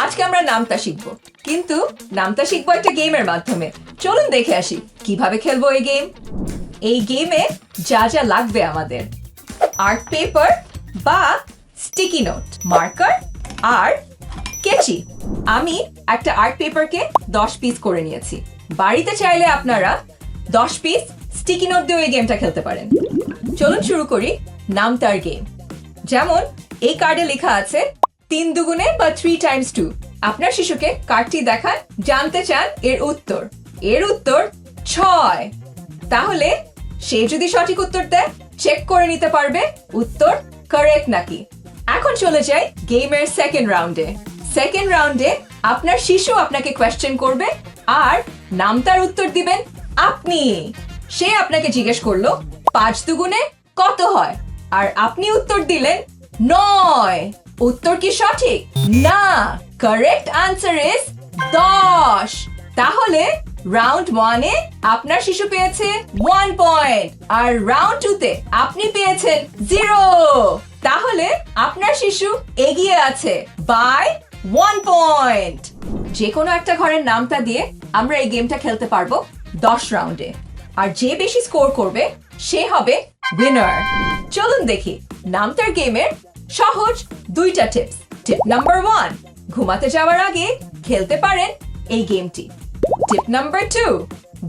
আজকে আমরা নামতা শিখবো, কিন্তু নামতা শিখবো একটা গেমের মাধ্যমে। চলুন দেখে আসি কিভাবে খেলবো এই গেম। এই গেমে যা যা লাগবে আমাদের: আর্ট পেপার বা স্টিকি নোট, মার্কার আর কেচি। আমি একটা আর্ট পেপারকে 10 পিস করে নিয়েছি। বাড়িতে চাইলে আপনারা 10 পিস স্টিকি নোট দিয়ে এই গেমটা খেলতে পারেন। চলুন শুরু করি নামতার গেম। যেমন এই কার্ডে লেখা আছে 3 দুগুণে বা 3 times 2। আপনার শিশুকে কার্ডটি দেখান, জানতে চান এর উত্তর। এর উত্তর 6। তাহলে সে যদি সঠিক উত্তর দেয়, চেক করে নিতে পারবে উত্তর কারেক্ট নাকি। এখন চলে যাই গেমের সেকেন্ড রাউন্ডে। সেকেন্ড রাউন্ডে আপনার শিশু আপনাকে কোয়েশ্চেন করবে আর নামতার উত্তর দিবেন আপনি। সে আপনাকে জিজ্ঞেস করলো 5 দুগুণে কত হয়, আর আপনি উত্তর দিলেন 9। উত্তর কি সঠিক? না, কারেক্ট আনসার ইজ 10। তাহলে রাউন্ড 1 এ আপনার শিশু পেয়েছে 1 পয়েন্ট, আর রাউন্ড 2 তে আপনি পেয়েছেন 0। তাহলে আপনার শিশু এগিয়ে আছে বাই 1 পয়েন্ট। যে কোনো একটা ঘরের নামটা দিয়ে আমরা এই গেমটা খেলতে পারবো 10 রাউন্ডে, আর যে বেশি স্কোর করবে সে হবে উইনার। চলুন দেখি নামতার গেমের সহজ 2টা টিপস। টিপ নাম্বার 1, ঘুমাতে যাওয়ার আগে খেলতে পারেন এই গেমটি। টিপ নাম্বার 2,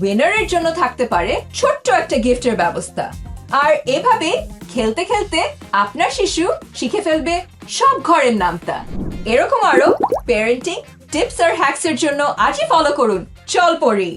উইনারের জন্য থাকতে পারে ছোট্ট একটা গিফটের ব্যবস্থা। আর এভাবে খেলতে খেলতে আপনার শিশু শিখে ফেলবে সব ঘরের নামতা। এরকম আরো প্যারেন্টিং টিপস আর হ্যাকস এর জন্য আজই ফলো করুন চল পড়ি।